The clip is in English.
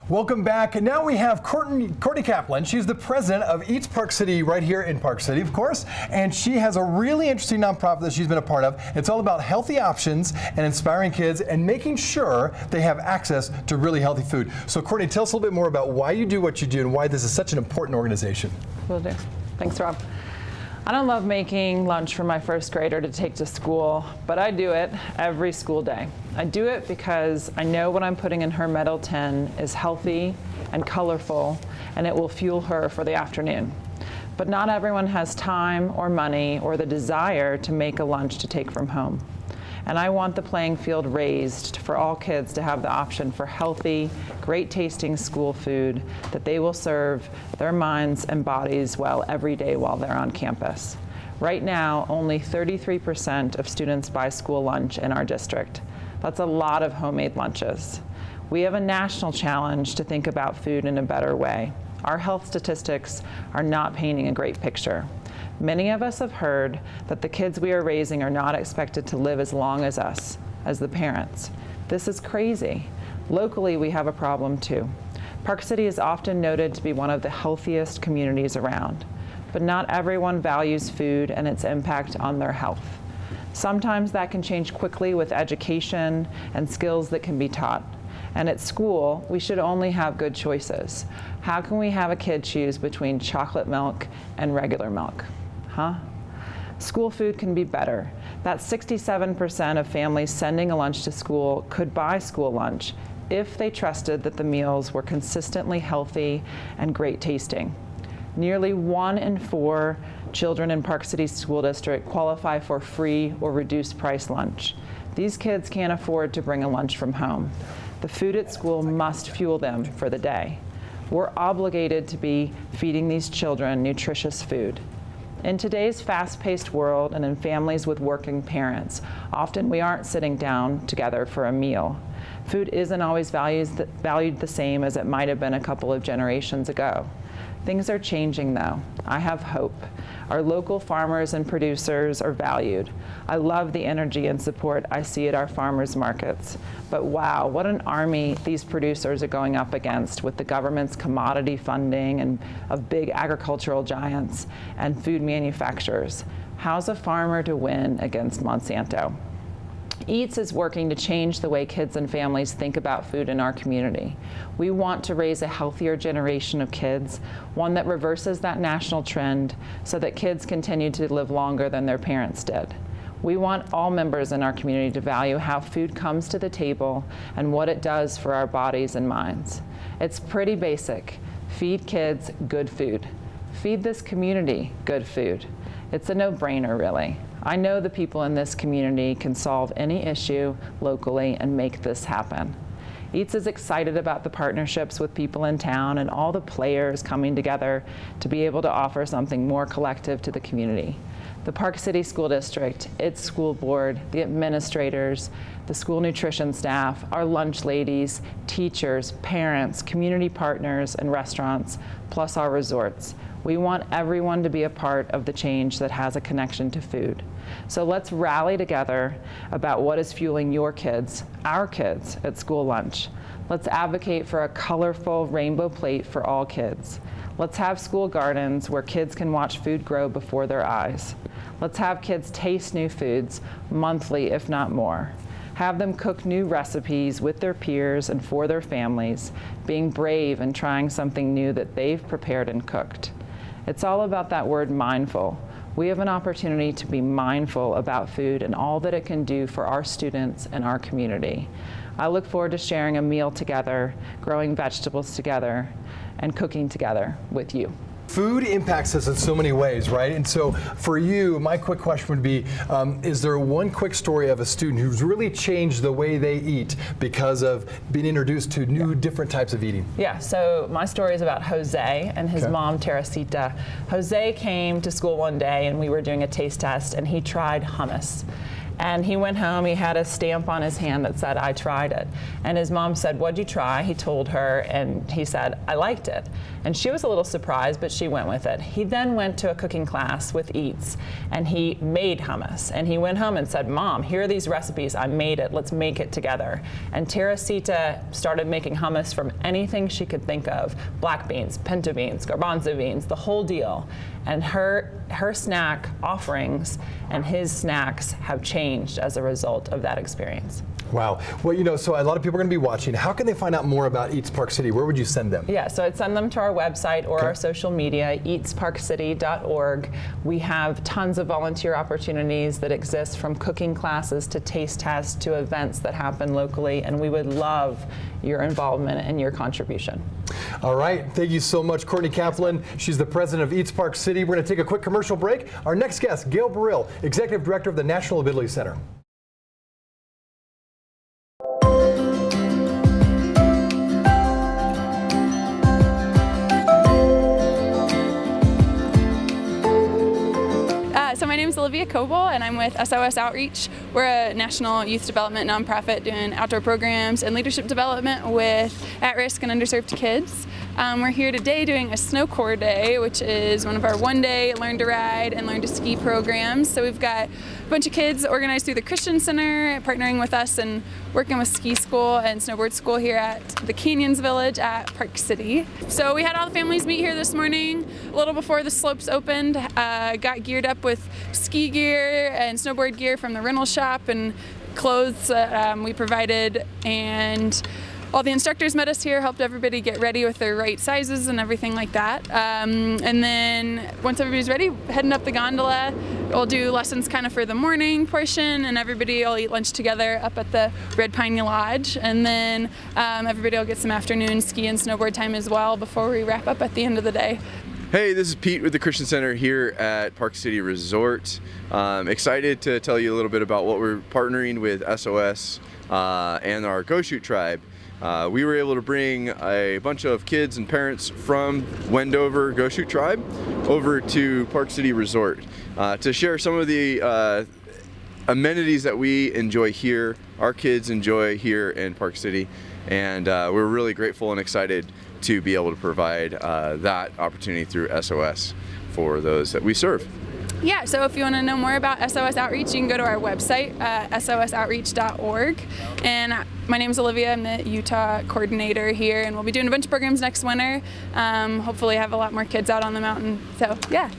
Welcome back. And now we have Courtney Kaplan. She's the president of Eats Park City right here in Park City, of course. And she has a really interesting nonprofit that she's been a part of. It's all about healthy options and inspiring kids and making sure they have access to really healthy food. So Courtney, tell us a little bit more about why you do what you do and why this is such an important organization. Will do. Thanks, Rob. I don't love making lunch for my first grader to take to school, but I do it every school day. I do it because I know what I'm putting in her metal tin is healthy and colorful, and it will fuel her for the afternoon. But not everyone has time or money or the desire to make a lunch to take from home. And I want the playing field raised for all kids to have the option for healthy, great tasting school food that they will serve their minds and bodies well every day while they're on campus. Right now, only 33% of students buy school lunch in our district. That's a lot of homemade lunches. We have a national challenge to think about food in a better way. Our health statistics are not painting a great picture. Many of us have heard that the kids we are raising are not expected to live as long as us, as the parents. This is crazy. Locally, we have a problem too. Park City is often noted to be one of the healthiest communities around, but not everyone values food and its impact on their health. Sometimes that can change quickly with education and skills that can be taught. And at school, we should only have good choices. How can we have a kid choose between chocolate milk and regular milk? School food can be better. That 67% of families sending a lunch to school could buy school lunch if they trusted that the meals were consistently healthy and great tasting. Nearly 1 in 4 children in Park City School District qualify for free or reduced price lunch. These kids can't afford to bring a lunch from home. The food at school must fuel them for the day. We're obligated to be feeding these children nutritious food. In today's fast-paced world and in families with working parents, often we aren't sitting down together for a meal. Food isn't always valued the same as it might have been a couple of generations ago. Things are changing though. I have hope. Our local farmers and producers are valued. I love the energy and support I see at our farmers markets. But wow, what an army these producers are going up against with the government's commodity funding and of big agricultural giants and food manufacturers. How's a farmer to win against Monsanto? Eats is working to change the way kids and families think about food in our community. We want to raise a healthier generation of kids, one that reverses that national trend so that kids continue to live longer than their parents did. We want all members in our community to value how food comes to the table and what it does for our bodies and minds. It's pretty basic. Feed kids good food. Feed this community good food. It's a no-brainer, really. I know the people in this community can solve any issue locally and make this happen. Eats is excited about the partnerships with people in town and all the players coming together to be able to offer something more collective to the community. The Park City School District, its school board, the administrators, the school nutrition staff, our lunch ladies, teachers, parents, community partners, and restaurants, plus our resorts. We want everyone to be a part of the change that has a connection to food. So let's rally together about what is fueling your kids, our kids, at school lunch. Let's advocate for a colorful rainbow plate for all kids. Let's have school gardens where kids can watch food grow before their eyes. Let's have kids taste new foods monthly, if not more. Have them cook new recipes with their peers and for their families, being brave and trying something new that they've prepared and cooked. It's all about that word mindful. We have an opportunity to be mindful about food and all that it can do for our students and our community. I look forward to sharing a meal together, growing vegetables together, and cooking together with you. Food impacts us in so many ways, right? And so for you, my quick question would be, is there one quick story of a student who's really changed the way they eat because of being introduced to new, different types of eating? Yeah, so my story is about Jose and his mom, Teresita. Jose came to school one day and we were doing a taste test and he tried hummus. And he went home, he had a stamp on his hand that said, "I tried it." And his mom said, "What'd you try?" He told her, and he said, "I liked it." And she was a little surprised, but she went with it. He then went to a cooking class with Eats, and he made hummus. And he went home and said, "Mom, here are these recipes, I made it, let's make it together." And Teresita started making hummus from anything she could think of: black beans, pinto beans, garbanzo beans, the whole deal. And her snack offerings and his snacks have changed as a result of that experience. Wow. Well, so a lot of people are going to be watching. How can they find out more about Eats Park City? Where would you send them? Yeah, so I'd send them to our website or Okay. our social media, eatsparkcity.org. We have tons of volunteer opportunities that exist, from cooking classes to taste tests to events that happen locally, and we would love your involvement and your contribution. All right. Thank you so much, Courtney Kaplan. She's the president of Eats Park City. We're going to take a quick commercial break. Our next guest, Gail Burrill, executive director of the National Ability Center. So my name is Olivia Coble, and I'm with SOS Outreach. We're a national youth development nonprofit doing outdoor programs and leadership development with at-risk and underserved kids. We're here today doing a snow core day, which is one of our one-day learn to ride and learn to ski programs. So we've got a bunch of kids organized through the Christian Center, partnering with us and working with ski school and snowboard school here at the Canyons Village at Park City. So we had all the families meet here this morning a little before the slopes opened, got geared up with ski gear and snowboard gear from the rental shop and clothes that we provided, and all the instructors met us here, helped everybody get ready with their right sizes and everything like that. And then once everybody's ready, heading up the gondola, we'll do lessons kind of for the morning portion, and everybody will eat lunch together up at the Red Pine Lodge. And then everybody will get some afternoon ski and snowboard time as well before we wrap up at the end of the day. Hey, this is Pete with the Christian Center here at Park City Resort. Excited to tell you a little bit about what we're partnering with SOS and our Go Shoot tribe. We were able to bring a bunch of kids and parents from Wendover Go Shoot tribe over to Park City Resort to share some of the amenities that we enjoy here, our kids enjoy here in Park City, and we're really grateful and excited to be able to provide that opportunity through SOS for those that we serve. Yeah, so if you want to know more about SOS Outreach, you can go to our website, sosoutreach.org. And my name is Olivia, I'm the Utah coordinator here, and we'll be doing a bunch of programs next winter. Hopefully have a lot more kids out on the mountain, so yeah.